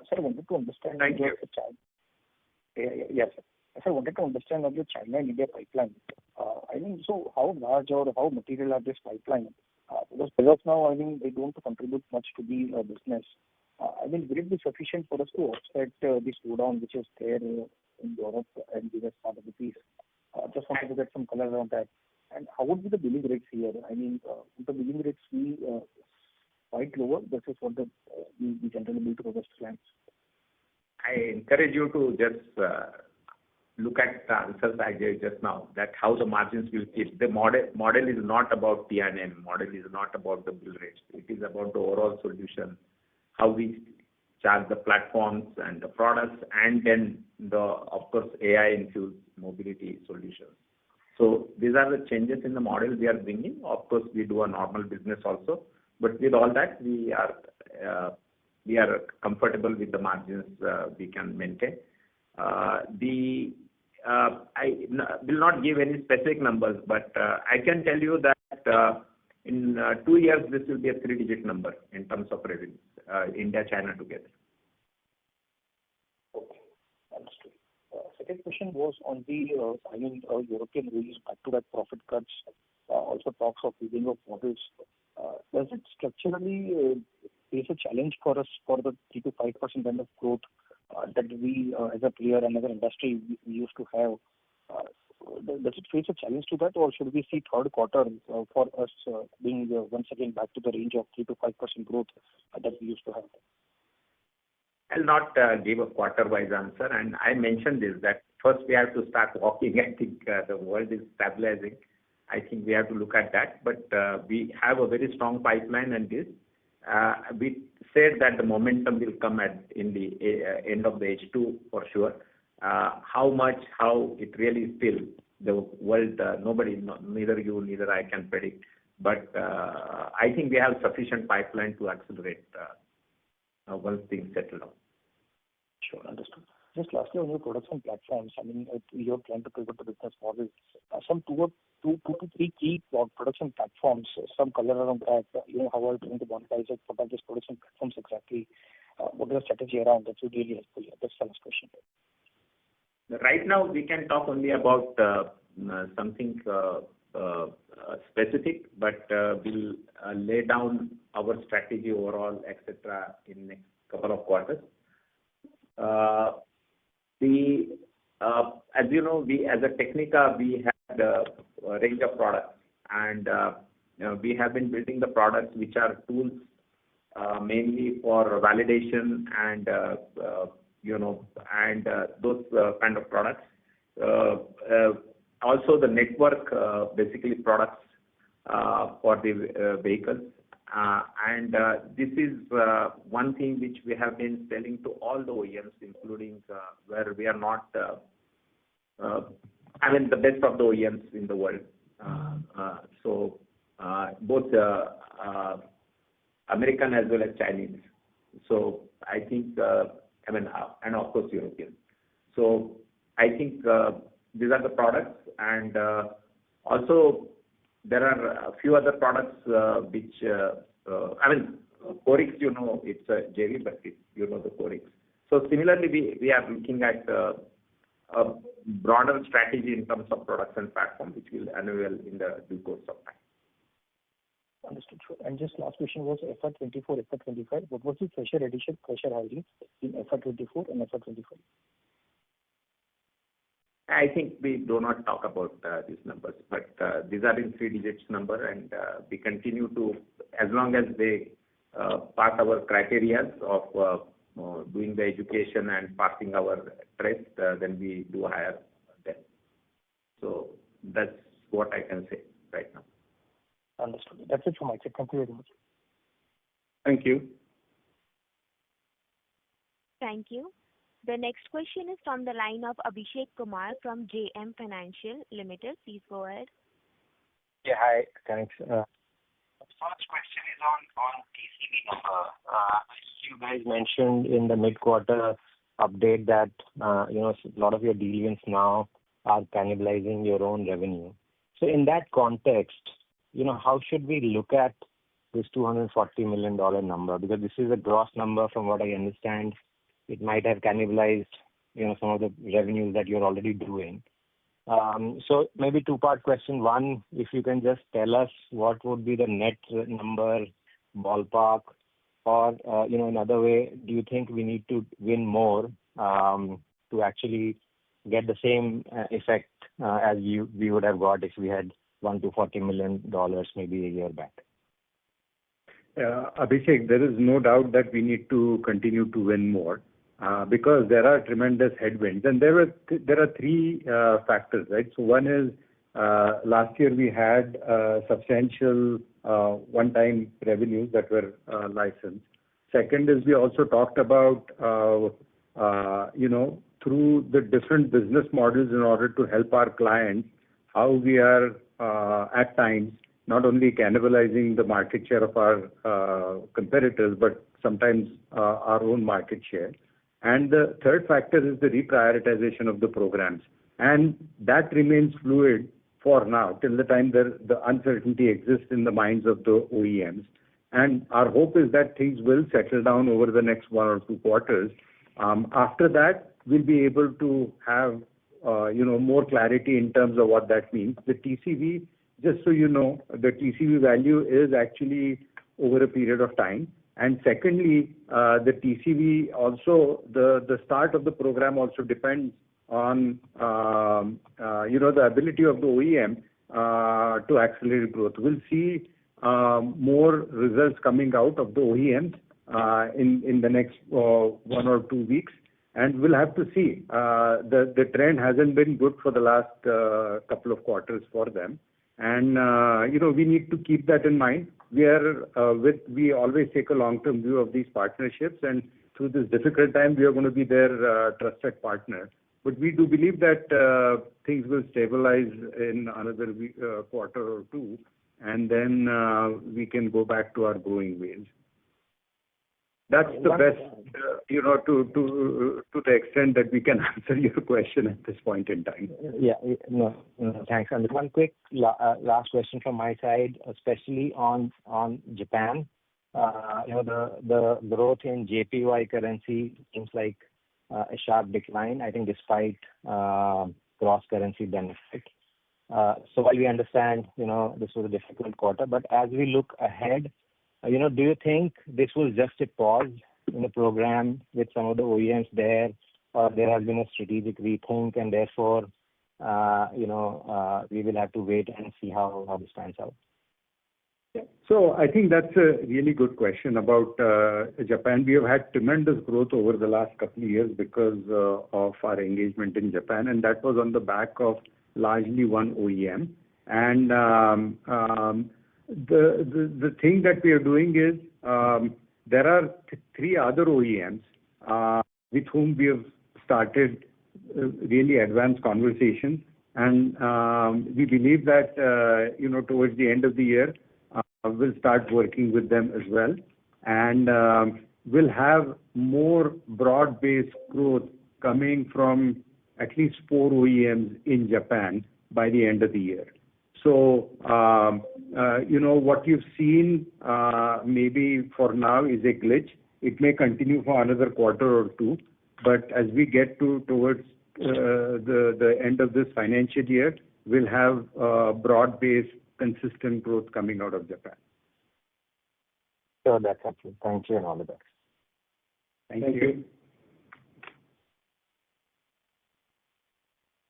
Sir, I wanted to understand. Thank you. Yes, sir. I wanted to understand of your China and India pipeline. I mean, so how large or how material are this pipeline? Because as of now, I mean, they don't contribute much to the business. I mean, will it be sufficient for us to offset the slowdown which is there in Europe and the rest part of the piece? Just wanted to get some color around that. And how would be the billing rates here? I mean, would the billing rates be quite lower? This is what we generally do to our clients. I encourage you to just look at the answers I gave just now, that how the margins will keep. The model is not about T&M. Model is not about the bill rates. It is about the overall solution, how we charge the platforms and the products, and then of course, AI-infused mobility solutions. So these are the changes in the model we are bringing. Of course, we do a normal business also, but with all that, we are comfortable with the margins we can maintain. I will not give any specific numbers, but I can tell you that in 2 years, this will be a 3-digit number in terms of revenue, India, China together. Okay, understood. Second question was on the European rules, back-to-back profit cuts, also talks of easing of models. Does it structurally face a challenge for us for the 3 to 5% kind of growth that we as a player and as an industry we used to have? Does it face a challenge to that, or should we see third quarter for us being once again back to the range of 3 to 5% growth that we used to have? I'll not give a quarter-wise answer, and I mentioned this, that first we have to start walking. I think the world is stabilizing. I think we have to look at that, but we have a very strong pipeline, and this we said that the momentum will come in the end of the H2 for sure. How it really is still the world, nobody, neither you, neither I can predict. But I think we have sufficient pipeline to accelerate once things settle down. Sure, understood. Just lastly, on your products and platforms, I mean, you're trying to pivot the business model. Some two to three key products and platforms, some color around that, how are you trying to monetize it, what are these products and platforms exactly? What is the strategy around that would really helpful? That's the last question. Right now, we can talk only about something specific, but we'll lay down our strategy overall, etc., in next couple of quarters. As you know, we as a Technica, we had a range of products, and we have been building the products which are tools mainly for validation and those kind of products. Also the network, basically products for the vehicles. And this is one thing which we have been selling to all the OEMs, including where we are not, the best of the OEMs in the world. So both American as well as Chinese. So I think, and of course European. So I think these are the products, and also there are a few other products which, Corix, it's a JV, but the Corix. So similarly, we are looking at a broader strategy in terms of products and platform, which will unveil in the due course of time. Understood. And just last question was FY24, FY25. What was the fresher addition, fresher hiring in FY24 and FY25? I think we do not talk about these numbers, but these are in 3 digits number, and we continue to, as long as they pass our criteria of doing the education and passing our test, then we do hire them. So that's what I can say right now. Understood. That's it from my side. Thank you very much. Thank you. Thank you. The next question is from the line of Abhishek Kumar from JM Financial Limited. Please go ahead. Yeah, hi. Thanks. First question is on TCV number. You guys mentioned in the mid-quarter update that a lot of your deal wins now are cannibalizing your own revenue. So in that context, how should we look at this $240 million number? Because this is a gross number. From what I understand, it might have cannibalized some of the revenues that you're already doing. So maybe 2-part question. One, if you can just tell us what would be the net number, ballpark, or another way, do you think we need to win more to actually get the same effect as we would have got if we had won $240 million maybe a year back? Abhishek, there is no doubt that we need to continue to win more because there are tremendous headwinds, and there are 3 factors, right? So one is last year we had substantial one-time revenues that were licensed. Second is we also talked about through the different business models in order to help our clients, how we are at times not only cannibalizing the market share of our competitors, but sometimes our own market share. And the third factor is the reprioritization of the programs. And that remains fluid for now, till the time the uncertainty exists in the minds of the OEMs. And our hope is that things will settle down over the next 1 or 2 quarters. After that, we'll be able to have more clarity in terms of what that means. The TCV, just so you know, the TCV value is actually over a period of time. And secondly, the TCV also, the start of the program also depends on, the ability of the OEM to accelerate growth. We'll see more results coming out of the OEMs in the next 1 or 2 weeks. And we'll have to see. The trend hasn't been good for the last couple of quarters for them. And, we need to keep that in mind. We always take a long-term view of these partnerships, and through this difficult time, we are going to be their trusted partner. But we do believe that things will stabilize in another quarter or 2, and then we can go back to our growing ways. That's the best, to the extent that we can answer your question at this point in time. Yeah, no, thanks. And one quick last question from my side, especially on Japan. The growth in JPY currency seems like a sharp decline, I think, despite cross currency benefit. So while we understand, this was a difficult quarter, but as we look ahead, do you think this was just a pause in the program with some of the OEMs there, or there has been a strategic rethink, and therefore, we will have to wait and see how this pans out? So I think that's a really good question about Japan. We have had tremendous growth over the last couple of years because of our engagement in Japan, and that was on the back of largely one OEM. And the thing that we are doing is there are 3 other OEMs with whom we have started really advanced conversations, and we believe that towards the end of the year we'll start working with them as well. And will have more broad-based growth coming from at least 4 OEMs in Japan by the end of the year. So, what you've seen maybe for now is a glitch. It may continue for another quarter or two, but as we get towards the end of this financial year, we'll have broad-based, consistent growth coming out of Japan. Sure, that's absolutely. Thank you and all the best. Thank you.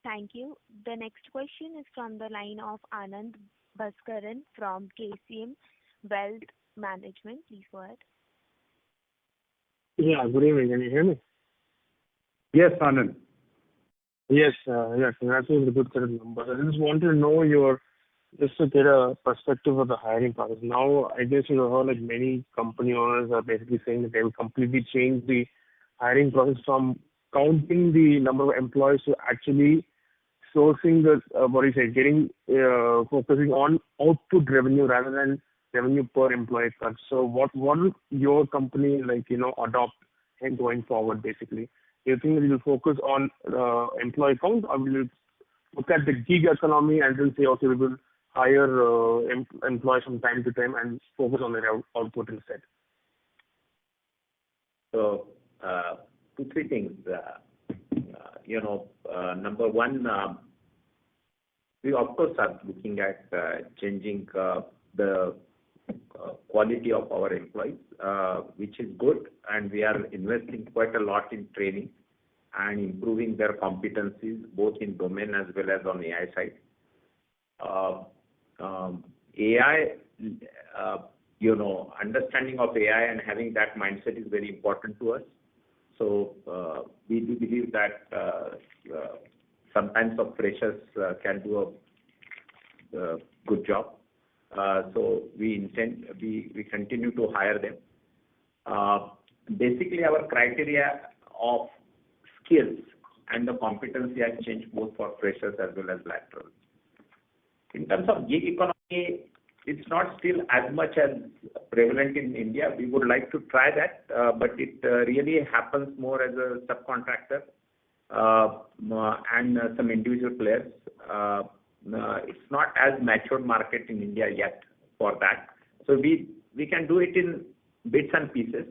Thank you. The next question is from the line of Anand Bhaskaran from KCM Wealth Management. Please go ahead. Yeah, good evening. Can you hear me? Yes, Anand. Yes, congrats on the good set of numbers. I just want to know just to get a perspective of the hiring process. Now, I guess you heard like many company owners are basically saying that they will completely change the hiring process from counting the number of employees to actually sourcing focusing on output revenue rather than revenue per employee cut. So what will your company adopt going forward basically? Do you think that you will focus on employee count, or will you look at the gig economy and then say, okay, we will hire employees from time to time and focus on their output instead? So, 2-3 things. Number one, we of course are looking at changing the quality of our employees, which is good, and we are investing quite a lot in training and improving their competencies both in domain as well as on AI side. AI, understanding of AI and having that mindset is very important to us. So we do believe that sometimes of freshers can do a good job. So we continue to hire them. Basically, our criteria of skills and the competency has changed both for freshers as well as lateral. In terms of gig economy, it's not still as much as prevalent in India. We would like to try that, but it really happens more as a subcontractor and some individual players. It's not as matured market in India yet for that. So we can do it in bits and pieces.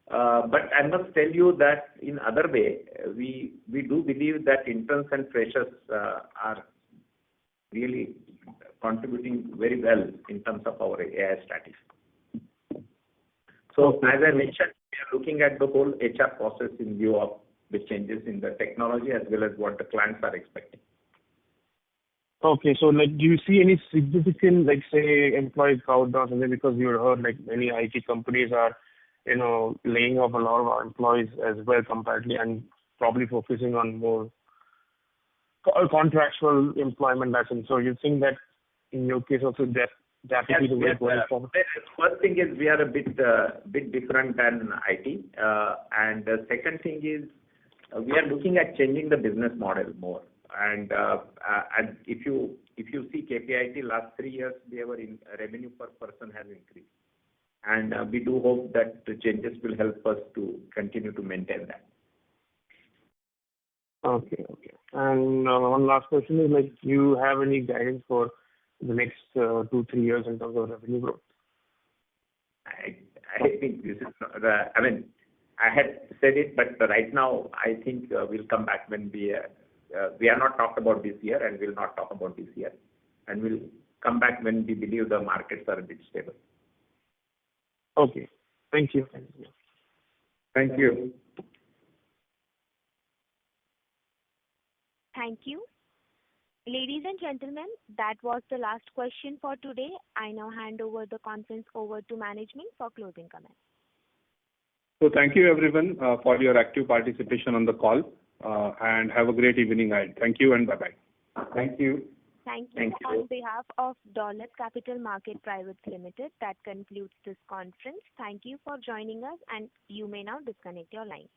But I must tell you that in other way, we do believe that interns and freshers are really contributing very well in terms of our AI strategy. So as I mentioned, we are looking at the whole HR process in view of the changes in the technology as well as what the clients are expecting. Okay, so do you see any significant, say, employee count or something? Because you heard many IT companies are, laying off a lot of our employees as well comparatively and probably focusing on more contractual employment license. So you think that in your case also that will be the way going forward? First thing is we are a bit different than IT, and the second thing is we are looking at changing the business model more. And if you see KPIT last 3 years, our revenue per person has increased, and we do hope that the changes will help us to continue to maintain that. Okay. And one last question is, do you have any guidance for the next 2-3 years in terms of revenue growth? I think this is, I had said it, but right now I think we'll come back when we are not talked about this year, and we'll not talk about this year, and we'll come back when we believe the markets are a bit stable. Okay. Thank you. Thank you. Thank you. Ladies and gentlemen, that was the last question for today. I now hand over the conference over to management for closing comments. So thank you everyone for your active participation on the call, and have a great evening ahead. Thank you and bye-bye. Thank you. Thank you. On behalf of Dolat Capital Market Private Limited, that concludes this conference. Thank you for joining us, and you may now disconnect your line.